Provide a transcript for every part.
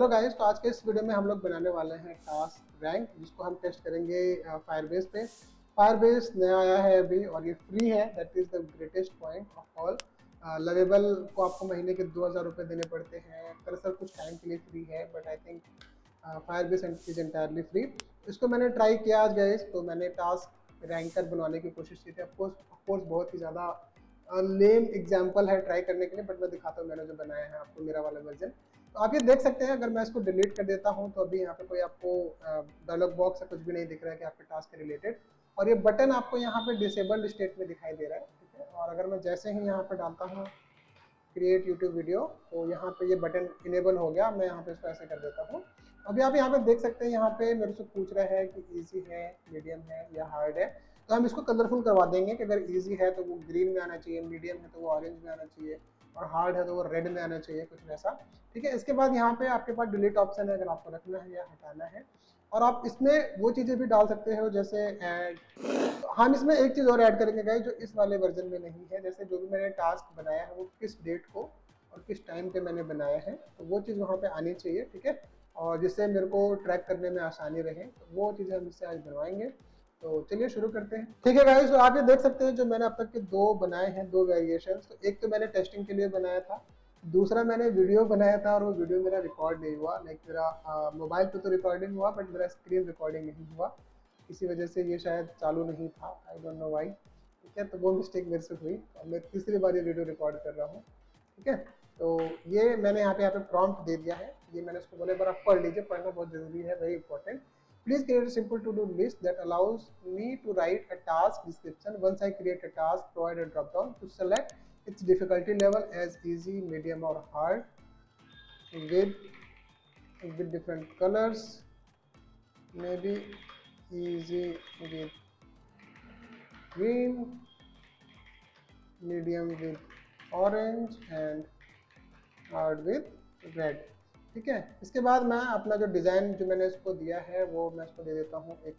Hello guys, तो आज के इस वीडियो में हम लोग बनाने वाले हैं टास्क रैंक, जिसको हम टेस्ट करेंगे फायरबेस पे। फायरबेस नया आया है अभी और ये फ्री है। That is the greatest point of all. Lovable को आपको महीने के 2000 रुपये देने पड़ते हैं। दरअसल कुछ टाइम के लिए फ्री है, but I think Firebase is entirely free. इसको मैंने ट्राई किया आज गाइस, तो मैंने टास्क रैंकर बनवाने की कोशिश की थी। ऑफकोर्स बहुत ही ज़्यादा लेम एग्जाम्पल है ट्राई करने के लिए, बट मैं दिखाता हूँ मैंने जो बनाया है आपको, मेरा वाला वर्जन। तो आप ये देख सकते हैं, अगर मैं इसको डिलीट कर देता हूँ तो अभी यहाँ पे कोई आपको डायलॉग बॉक्स या कुछ भी नहीं दिख रहा है कि आपके टास्क के रिलेटेड, और ये बटन आपको यहाँ पे डिसेबल्ड स्टेट में दिखाई दे रहा है, ठीक है। और अगर मैं जैसे ही यहाँ पे डालता हूँ क्रिएट यूट्यूब वीडियो, तो यहाँ पे ये बटन इनेबल हो गया। मैं यहाँ पे इसको ऐसे कर देता हूँ। अभी आप यहाँ पे देख सकते हैं, यहाँ पे मेरे से पूछ रहा है कि इजी है, मीडियम है या हार्ड है। तो हम इसको कलरफुल करवा देंगे कि अगर इजी है तो वो ग्रीन में आना चाहिए, मीडियम है तो वो ऑरेंज में आना चाहिए, और हार्ड है तो वो रेड में आना चाहिए, कुछ वैसा, ठीक है। इसके बाद यहाँ पे आपके पास डिलीट ऑप्शन है, अगर आपको रखना है या हटाना है। और आप इसमें वो चीज़ें भी डाल सकते हो जैसे तो हम इसमें एक चीज़ और ऐड करेंगे गाइस, जो इस वाले वर्जन में नहीं है। जैसे जो भी मैंने टास्क बनाया है वो किस डेट को और किस टाइम पे मैंने बनाया है, तो वो चीज़ वहाँ पे आनी चाहिए, ठीक है। और जिससे मेरे को ट्रैक करने में आसानी रहे, तो वो चीज़ें हम इससे आज बनवाएंगे। तो चलिए शुरू करते हैं, ठीक है गाइस। तो आप ये देख सकते हैं जो मैंने अब तक के दो बनाए हैं, दो वेरिएशन। तो एक तो मैंने टेस्टिंग के लिए बनाया था, दूसरा मैंने वीडियो बनाया था और वो वीडियो मेरा रिकॉर्ड नहीं हुआ। लाइक मेरा मोबाइल पे तो रिकॉर्डिंग हुआ, बट मेरा स्क्रीन रिकॉर्डिंग नहीं हुआ। किसी वजह से ये शायद चालू नहीं था, आई डोंट नो व्हाई, ठीक है। तो वो मिस्टेक मेरे से हुई और मैं तीसरी बार ये वीडियो रिकॉर्ड कर रहा हूँ, ठीक है। तो ये मैंने यहाँ पे प्रॉम्प्ट दे दिया है। ये मैंने उसको बोले बार आप पढ़ लीजिए, पढ़ना बहुत जरूरी है, very important. Please create a simple to-do list that allows me to write a task description. Once I create a task, provide a drop-down to select its difficulty level as easy, medium, or hard with different colors. Maybe easy with green, medium with orange, and hard with red, ठीक है। इसके बाद मैं अपना जो design जो मैंने इसको दिया है वो मैं इसको दे देता हूँ एक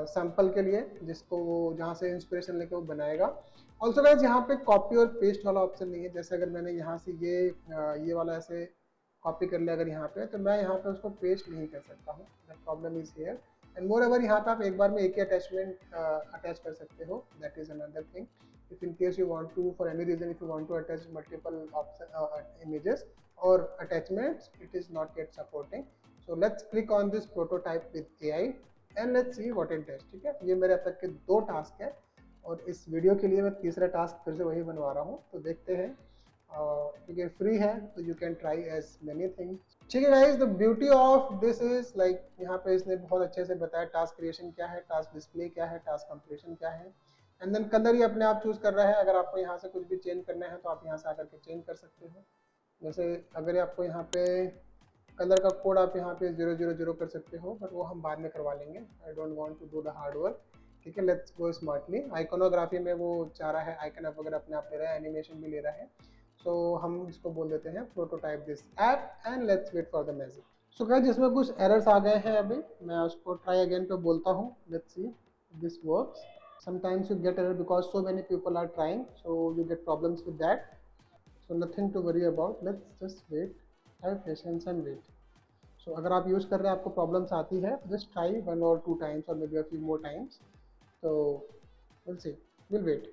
सैंपल के लिए, जिसको वो जहाँ से इंस्पिरेशन लेके वो बनाएगा। ऑल्सो गाइस, यहाँ पे कॉपी और पेस्ट वाला ऑप्शन नहीं है। जैसे अगर मैंने यहाँ से ये वाला ऐसे कॉपी कर लिया अगर यहाँ पे, तो मैं यहाँ पे उसको पेस्ट नहीं कर सकता हूँ। That problem is here. And more over, यहाँ पे आप एक बार में एक ही अटैचमेंट अटैच कर सकते हो। That is another thing. if in case you want to, for any reason, if you want to attach multiple images or attachments, it is not yet supporting. So let's click on this prototype with AI and let's see what it does, ठीक है। ये मेरे अब तक के दो task है और इस वीडियो के लिए मैं तीसरा टास्क फिर से वही बनवा रहा हूँ। तो देखते हैं, क्योंकि फ्री है तो you can try as many things, ठीक है guys. The beauty of this is like यहाँ पे इसने बहुत अच्छे से बताया टास्क क्रिएशन क्या है, टास्क डिस्प्ले क्या है, टास्क कंप्लीशन क्या है, एंड देन कलर ही अपने आप चूज कर रहा है। अगर आपको यहाँ से कुछ भी चेंज करना है तो आप यहाँ से आकर के चेंज कर सकते हो। जैसे अगर आपको यहाँ पे कलर का कोड आप यहाँ पे 000 कर सकते हो, बट वो हम बाद में करवा लेंगे। I don't want to do the hard work, ठीक है। Let's go smartly. आइकोनोग्राफी में वो चाह रहा है आइकन अप वगैरह अपने आप ले रहा है, एनिमेशन भी ले रहा है। सो हम इसको बोल देते हैं prototype this app and let's wait for the magic. So guys, जिसमें कुछ एरर्स आ गए हैं, अभी मैं उसको ट्राई अगेन पे बोलता हूँ। Let's see this works. Sometimes you get error because so many people are trying, so you get problems with that. So nothing to worry about. Let's just wait, have patience and wait. So अगर आप use कर रहे हैं, आपको problems आती है, just try 1 or 2 times or maybe a few more times. So we'll see, we'll wait.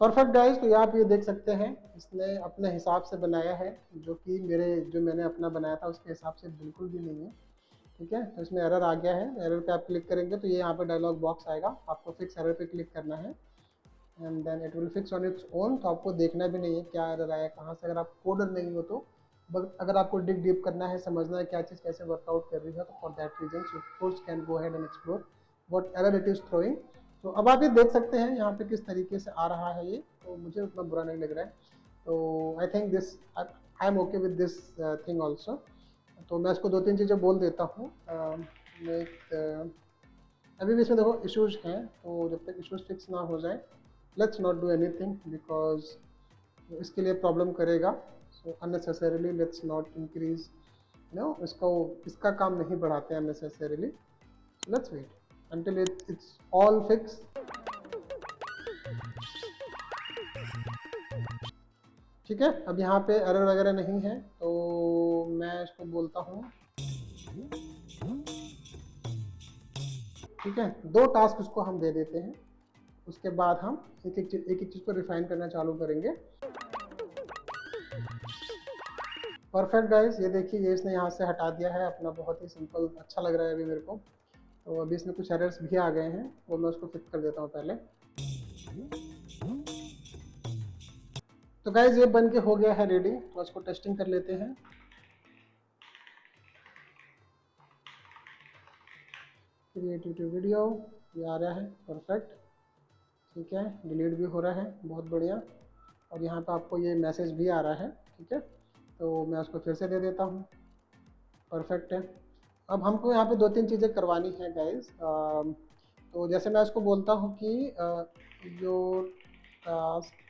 Perfect guys, तो यहाँ पे ये देख सकते हैं इसने अपने हिसाब से बनाया है, जो कि जो मैंने अपना बनाया था उसके हिसाब से बिल्कुल भी नहीं है, ठीक है। तो इसमें एरर आ गया है। एरर पे आप क्लिक करेंगे तो ये यहाँ पे डायलॉग बॉक्स आएगा, आपको फिक्स एरर पे क्लिक करना है and then it will fix on its own. तो आपको देखना भी नहीं है क्या एरर आया कहाँ से। अगर आप कोडर नहीं हो तो, अगर आपको डिग डीप करना है, समझना है क्या चीज़ कैसे वर्कआउट कर रही है, तो for that reason you course can go ahead and explore what error it is throwing. तो अब आप ये देख सकते हैं यहाँ पे किस तरीके से आ रहा है ये, तो मुझे उतना बुरा नहीं लग रहा है। तो I think this, I am okay with this thing also. तो मैं इसको 2-3 चीज़ें बोल देता हूँ। अभी भी इसमें देखो इश्यूज हैं, तो जब तक इश्यूज फिक्स ना हो जाए, let's not do anything, because इसके लिए प्रॉब्लम करेगा। So unnecessarily let's not increase, no, इसका काम नहीं बढ़ाते हैं unnecessarily. Let's wait until it's all fixed. ठीक है, अब यहाँ पे एरर वगैरह नहीं है, तो मैं इसको बोलता हूँ। ठीक है, 2 टास्क इसको हम दे देते हैं, उसके बाद हम एक एक चीज़ को रिफाइन करना चालू करेंगे। परफेक्ट गाइस, ये देखिए ये इसने यहाँ से हटा दिया है अपना, बहुत ही सिंपल अच्छा लग रहा है अभी मेरे को। तो अभी इसमें कुछ एरर्स भी आ गए हैं, वो मैं उसको फिक्स कर देता हूँ पहले। तो गाइस ये बन के हो गया है रेडी, तो इसको टेस्टिंग कर लेते हैं। क्रिएटिव वीडियो, ये आ रहा है परफेक्ट। ठीक है, डिलीट भी हो रहा है, बहुत बढ़िया। और यहाँ पे आपको ये मैसेज भी आ रहा है। ठीक है, तो मैं उसको फिर से दे देता हूँ। परफेक्ट है। अब हमको यहाँ पे 2-3 चीज़ें करवानी है गाइस। तो जैसे मैं उसको बोलता हूँ कि your task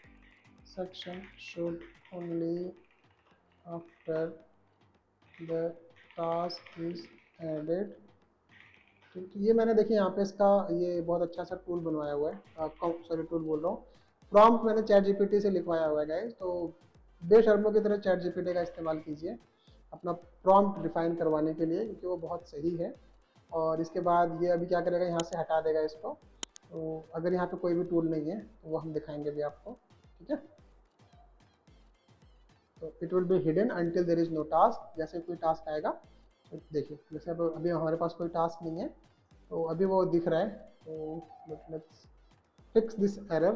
section should only after the task is added। तो ये मैंने देखिए यहाँ पे इसका ये बहुत अच्छा सा टूल बनवाया हुआ है, सॉरी टूल बोल रहा हूँ, प्रॉम्प्ट मैंने चैट जीपीटी से लिखवाया हुआ है गाइस। तो बेशर्मों की तरह चैट जीपीटी का इस्तेमाल कीजिए अपना प्रॉम्प्ट डिफाइन करवाने के लिए, क्योंकि वो बहुत सही है। और इसके बाद ये अभी क्या करेगा, यहाँ से हटा देगा इसको। तो अगर यहाँ पे कोई भी टूल नहीं है तो वो हम दिखाएंगे भी आपको। ठीक है, तो it will be hidden until there is no task. जैसे कोई टास्क आएगा, तो देखिए जैसे अब अभी हमारे पास कोई टास्क नहीं है, तो अभी वो दिख रहा है। तो लेट्स फिक्स दिस एरर।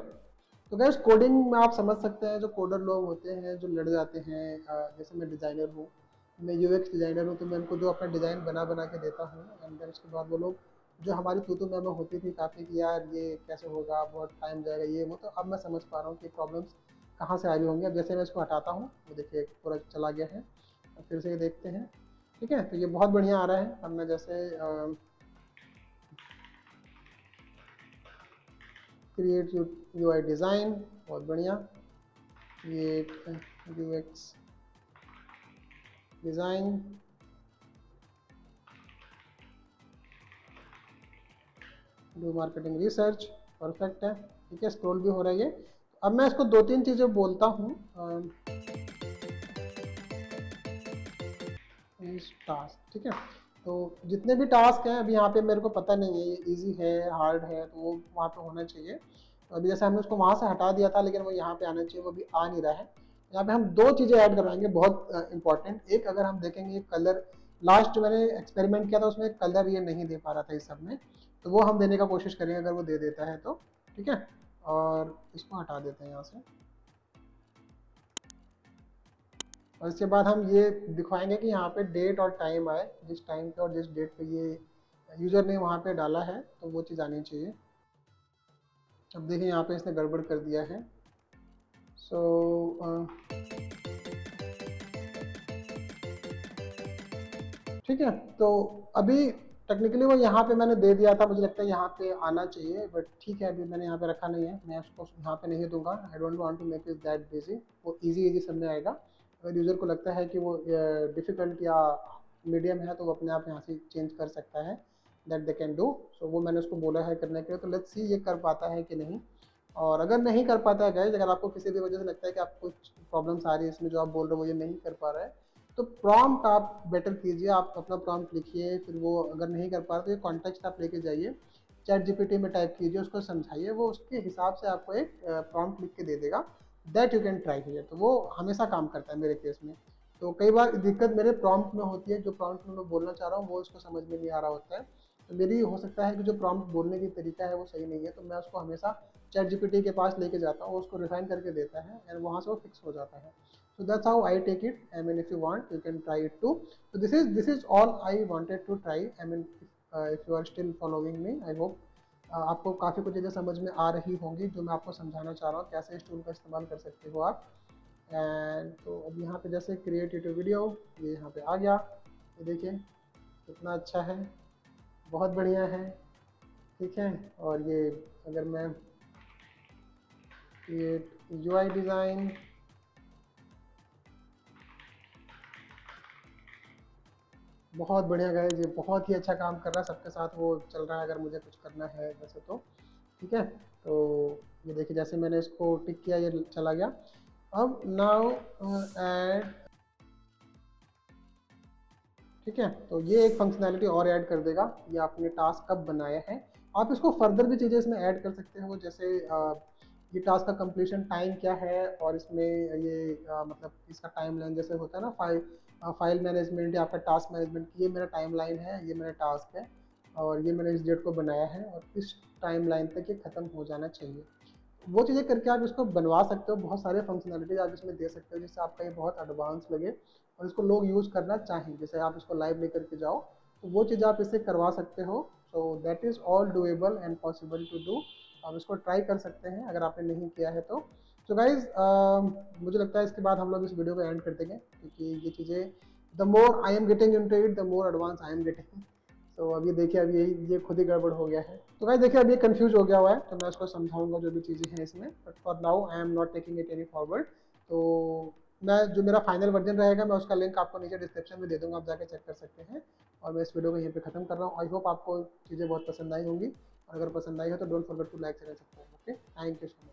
तो गैस कोडिंग में आप समझ सकते हैं, जो कोडर लोग होते हैं जो लड़ जाते हैं, जैसे मैं डिज़ाइनर हूँ, मैं यूएक्स डिज़ाइनर हूँ, तो मैं उनको जो अपना डिज़ाइन बना बना के देता हूँ, एंड देन उसके बाद वो लोग जो हमारी तू मैं होती थी काफ़ी कि यार ये कैसे होगा, बहुत टाइम जाएगा ये वो, तो अब मैं समझ पा रहा हूँ कि प्रॉब्लम्स कहाँ से आ रही होंगी। अब जैसे मैं इसको हटाता हूँ, वो देखिए पूरा चला गया है। अब फिर से ये देखते हैं। ठीक है, तो ये बहुत बढ़िया आ रहा है। अब मैं जैसे क्रिएट यूआई डिज़ाइन, बहुत बढ़िया। Create UX design, do marketing research, perfect है। ठीक है, स्क्रॉल भी हो रहा है ये। अब मैं इसको 2-3 चीज़ें बोलता हूँ। टास्क, ठीक है, तो जितने भी टास्क हैं अभी यहाँ पे मेरे को पता नहीं है ये इजी है हार्ड है, तो वो वहाँ पे होना चाहिए। तो अभी जैसे हमने उसको वहाँ से हटा दिया था, लेकिन वो यहाँ पे आना चाहिए, वो अभी आ नहीं रहा है। यहाँ पे हम 2 चीज़ें ऐड करवाएंगे बहुत इंपॉर्टेंट। एक, अगर हम देखेंगे कलर, लास्ट मैंने एक्सपेरिमेंट किया था उसमें कलर ये नहीं दे पा रहा था इस सब में, तो वो हम देने का कोशिश करेंगे अगर वो दे देता है तो। ठीक है, और इसको हटा देते हैं यहाँ से। और इसके बाद हम ये दिखाएंगे कि यहाँ पे डेट और टाइम आए, जिस टाइम पे और जिस डेट पे ये यूज़र ने वहाँ पे डाला है, तो वो चीज़ आनी चाहिए। अब देखिए यहाँ पे इसने गड़बड़ कर दिया है। सो ठीक है, तो अभी टेक्निकली वो यहाँ पे मैंने दे दिया था, मुझे लगता है यहाँ पे आना चाहिए, बट ठीक है अभी मैंने यहाँ पे रखा नहीं है, मैं उसको यहाँ पे नहीं दूंगा। I don't want to make it that busy, वो इजी सब में आएगा। अगर यूज़र को लगता है कि वो डिफ़िकल्ट या मीडियम है, तो वो अपने आप यहाँ से चेंज कर सकता है, दैट दे कैन डू। सो वो मैंने उसको बोला है करने के लिए, तो लेट्स सी ये कर पाता है कि नहीं। और अगर नहीं कर पाता है गाइस, अगर आपको किसी भी वजह से लगता है कि आपको कुछ प्रॉब्लम्स आ रही है इसमें, जो आप बोल रहे हो वो ये नहीं कर पा रहा है, तो प्रॉम्प्ट आप बेटर कीजिए, आप अपना प्रॉम्प्ट लिखिए, फिर वो अगर नहीं कर पा रहा तो ये कॉन्टेक्स्ट आप लेके जाइए, चैट जीपीटी में टाइप कीजिए, उसको समझाइए, वो उसके हिसाब से आपको एक प्रॉम्प्ट लिख के दे देगा, that you can try here. तो वो हमेशा काम करता है मेरे केस में। तो कई बार दिक्कत मेरे प्रॉम्प्ट में होती है, जो प्रॉम्प्ट में मैं बोलना चाह रहा हूँ वो उसको समझ में नहीं आ रहा होता है, तो मेरी हो सकता है कि जो प्रॉम्प्ट बोलने की तरीका है वो सही नहीं है, तो मैं उसको हमेशा चैट जीपीटी के पास लेके जाता हूँ, उसको रिफाइन करके देता है, एंड वहाँ से वो फिक्स हो जाता है। So that's how I take it. I mean, if you want, you can try it too. So this is all I wanted to try. I mean, if you are still following me, I hope आपको काफ़ी कुछ चीज़ें समझ में आ रही होंगी जो मैं आपको समझाना चाह रहा हूँ, कैसे इस टूल का इस्तेमाल कर सकते हो आप। एंड तो अब यहाँ पे जैसे क्रिएट यूट्यूब वीडियो, ये यहाँ पे आ गया, ये देखिए कितना अच्छा है, बहुत बढ़िया है। ठीक है, और ये अगर मैं क्रिएट यूआई डिज़ाइन, बहुत बढ़िया गाइस, ये बहुत ही अच्छा काम कर रहा है, सबके साथ वो चल रहा है अगर मुझे कुछ करना है वैसे तो। ठीक है, तो ये देखिए जैसे मैंने इसको टिक किया ये चला गया। अब नाउ ऐड, ठीक है, तो ये एक फंक्शनैलिटी और ऐड कर देगा, ये आपने टास्क कब बनाया है। आप इसको फर्दर भी चीज़ें इसमें ऐड कर सकते हो, जैसे ये टास्क का कंप्लीशन टाइम क्या है, और इसमें ये मतलब इसका टाइम लाइन जैसे होता है ना, फाइल मैनेजमेंट या आपका टास्क मैनेजमेंट, ये मेरा टाइम लाइन है, ये मेरा टास्क है, और ये मैंने इस डेट को बनाया है, और इस टाइम लाइन तक ये ख़त्म हो जाना चाहिए। वो चीज़ें करके आप इसको बनवा सकते हो, बहुत सारे फंक्शनैलिटीज आप इसमें दे सकते हो, जिससे आपका ये बहुत एडवांस लगे और इसको लोग यूज़ करना चाहें, जैसे आप इसको लाइव लेकर के जाओ, तो वो चीज़ आप इससे करवा सकते हो। So that is all doable and possible to do. आप इसको ट्राई कर सकते हैं अगर आपने नहीं किया है तो। सो गाइज, मुझे लगता है इसके बाद हम लोग इस वीडियो को एंड कर देंगे, क्योंकि ये चीज़ें the more I am getting into it the more advance I am getting. तो अब ये देखिए, अब ये खुद ही गड़बड़ हो गया है। तो भाई देखिए, अब ये कंफ्यूज हो गया हुआ है, तो मैं उसको समझाऊंगा जो भी चीज़ें हैं इसमें, but for now I am not taking it any forward. तो मैं जो मेरा फाइनल वर्जन रहेगा, मैं उसका लिंक आपको नीचे डिस्क्रिप्शन में दे दूंगा, आप जाके चेक कर सकते हैं। और मैं इस वीडियो को यहीं पे खत्म कर रहा हूँ। आई होप आपको चीज़ें बहुत पसंद आई होंगी, और अगर पसंद आई हो तो don't forget to like share subscribe. Okay, thank you so much.